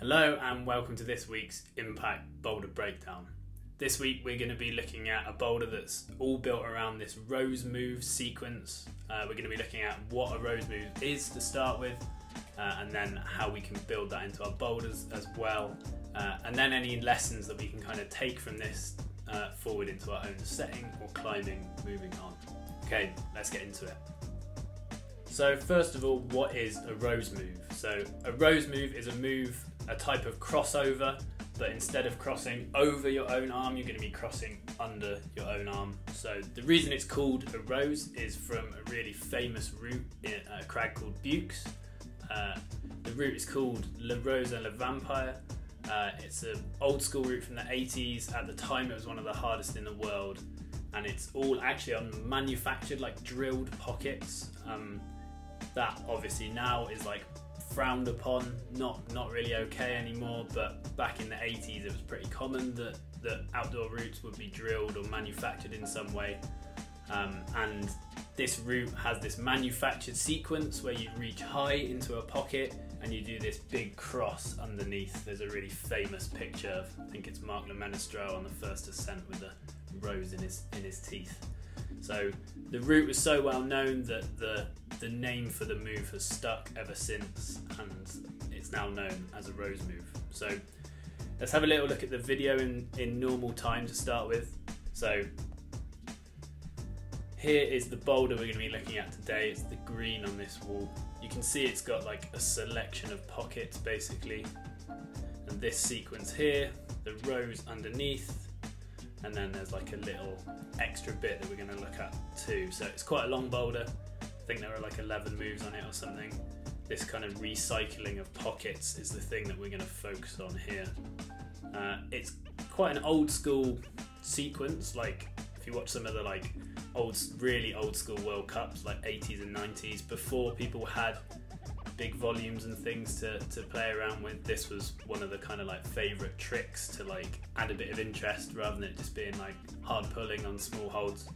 Hello and welcome to this week's Impact Boulder Breakdown. This week we're going to be looking at a boulder that's all built around this rose move sequence. We're going to be looking at what a rose move is to start with, and then how we can build that into our boulders as well, and then any lessons that we can kind of take from this forward into our own setting or climbing moving on. Okay, let's get into it. So first of all, what is a rose move? So a rose move is a type of crossover, but instead of crossing over your own arm, you're going to be crossing under your own arm. So the reason it's called a rose is from a really famous route in a crag called Buttes. The route is called La Rosa La Vampire. It's an old school route from the 80s. At the time it was one of the hardest in the world, and it's all actually on manufactured, like drilled pockets. That obviously now is like frowned upon, not really okay anymore, but back in the 80s it was pretty common that outdoor routes would be drilled or manufactured in some way, and this route has this manufactured sequence where you reach high into a pocket and you do this big cross underneath. There's a really famous picture of, I think it's Mark Le Menestral on the first ascent with a rose in his teeth. So the route was so well known that the name for the move has stuck ever since, and it's now known as a rose move. So let's have a little look at the video in normal time to start with. So here is the boulder we're going to be looking at today. It's the green on this wall. You can see it's got like a selection of pockets basically, and this sequence here, the rose underneath, and then there's like a little extra bit that we're going to look at too. So it's quite a long boulder. I think there are like 11 moves on it or something. This kind of recycling of pockets is the thing that we're going to focus on here. It's quite an old school sequence. Like if you watch some of the like really old school World Cups, like 80s and 90s, before people had big volumes and things to play around with, this was one of the kind of like favourite tricks to like add a bit of interest rather than it just being like hard pulling on small holds.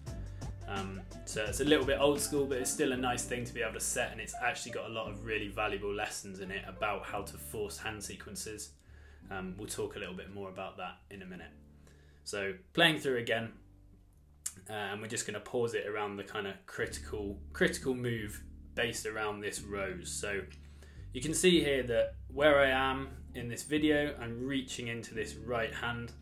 So it's a little bit old school, but it's still a nice thing to be able to set, and it's actually got a lot of really valuable lessons in it about how to force hand sequences. We'll talk a little bit more about that in a minute. So playing through again, and we're just going to pause it around the kind of critical move based around this rose. So you can see here that where I am in this video, I'm reaching into this right hand,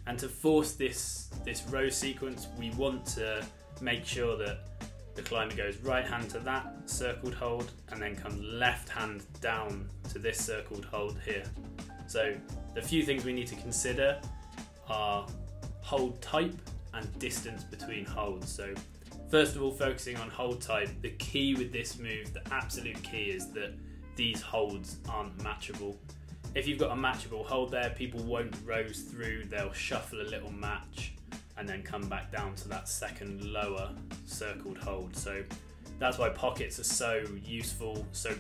and to force this rose sequence, we want to make sure that the climber goes right hand to that circled hold and then comes left hand down to this circled hold here. So the few things we need to consider are hold type and distance between holds. So first of all, focusing on hold type, the key with this move, the absolute key, is that these holds aren't matchable. If you've got a matchable hold there, people won't rose through, they'll shuffle a little match and then come back down to that second lower circled hold. So that's why pockets are so useful. So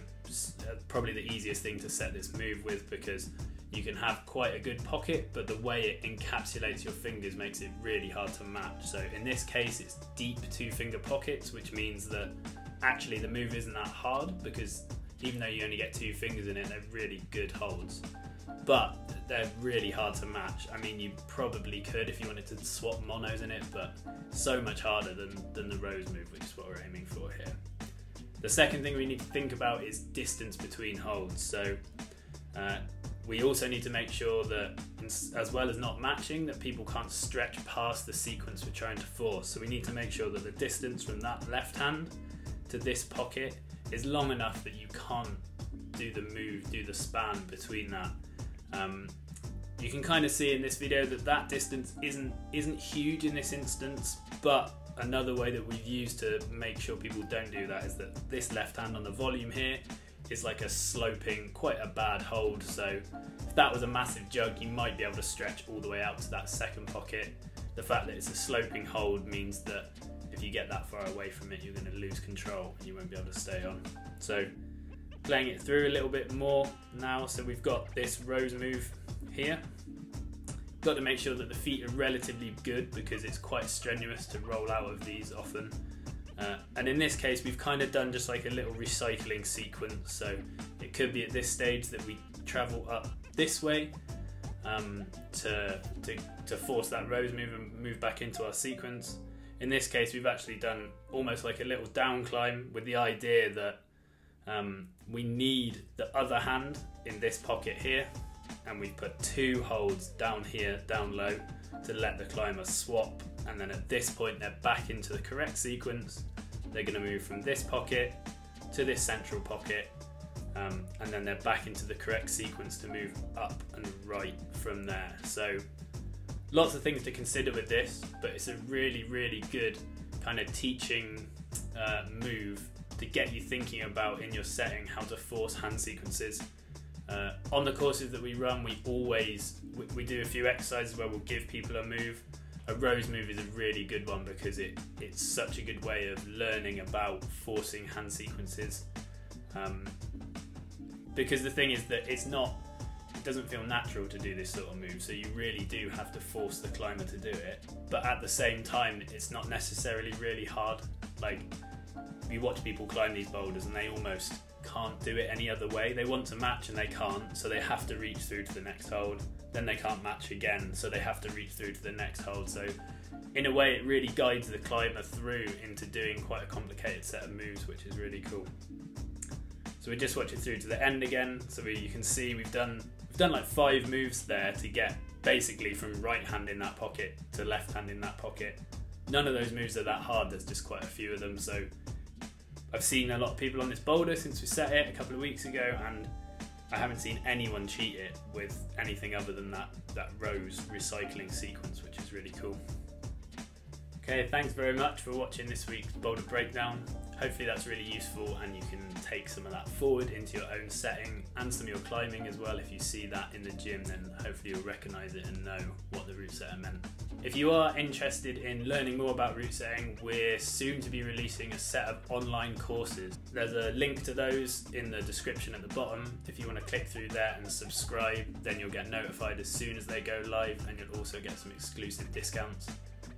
probably the easiest thing to set this move with, because you can have quite a good pocket, but the way it encapsulates your fingers makes it really hard to match. So in this case, it's deep 2-finger pockets, which means that actually the move isn't that hard, because even though you only get 2 fingers in it, they're really good holds. But they're really hard to match. I mean, you probably could if you wanted to swap monos in it, but so much harder than the rose move, which is what we're aiming for here. The second thing we need to think about is distance between holds. So we also need to make sure that, as well as not matching, that people can't stretch past the sequence we're trying to force. So we need to make sure that the distance from that left hand to this pocket is long enough that you can't do the move, do the span between that. You can kind of see in this video that distance isn't huge in this instance, but another way that we've used to make sure people don't do that is that this left hand on the volume here is like a sloping, quite a bad hold. So if that was a massive jug, you might be able to stretch all the way out to that second pocket. The fact that it's a sloping hold means that if you get that far away from it, you're going to lose control and you won't be able to stay on. So playing it through a little bit more now, so we've got this rose move here. Got to make sure that the feet are relatively good, because it's quite strenuous to roll out of these often. And in this case, we've kind of done just like a little recycling sequence. So it could be at this stage that we travel up this way to force that rose move and move back into our sequence. In this case, we've actually done almost like a little down climb with the idea that we need the other hand in this pocket here, and we've put 2 holds down here, down low, to let the climber swap, and then at this point they're back into the correct sequence. They're going to move from this pocket to this central pocket, and then they're back into the correct sequence to move up and right from there. So lots of things to consider with this, but it's a really, really good kind of teaching move to get you thinking about in your setting how to force hand sequences. On the courses that we run, we do a few exercises where we'll give people a move. A rose move is a really good one because it's such a good way of learning about forcing hand sequences. Because the thing is that it doesn't feel natural to do this sort of move, so you really do have to force the climber to do it. But at the same time, it's not necessarily really hard. Like, you watch people climb these boulders and they almost can't do it any other way. They want to match and they can't, so they have to reach through to the next hold. Then they can't match again, so they have to reach through to the next hold. So in a way, it really guides the climber through into doing quite a complicated set of moves, which is really cool. So we just watch it through to the end again. So you can see we've done like 5 moves there to get basically from right hand in that pocket to left hand in that pocket. None of those moves are that hard, there's just quite a few of them. So I've seen a lot of people on this boulder since we set it a couple of weeks ago, and I haven't seen anyone cheat it with anything other than that rose recycling sequence, which is really cool. Okay, thanks very much for watching this week's boulder breakdown. Hopefully that's really useful and you can take some of that forward into your own setting and some of your climbing as well. If you see that in the gym, then hopefully you'll recognise it and know what the route setter meant. If you are interested in learning more about route setting, we're soon to be releasing a set of online courses. There's a link to those in the description at the bottom. If you want to click through there and subscribe, then you'll get notified as soon as they go live, and you'll also get some exclusive discounts.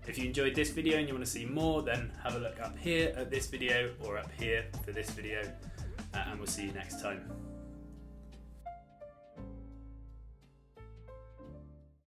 If you enjoyed this video and you want to see more, then have a look up here at this video or up here for this video, and we'll see you next time.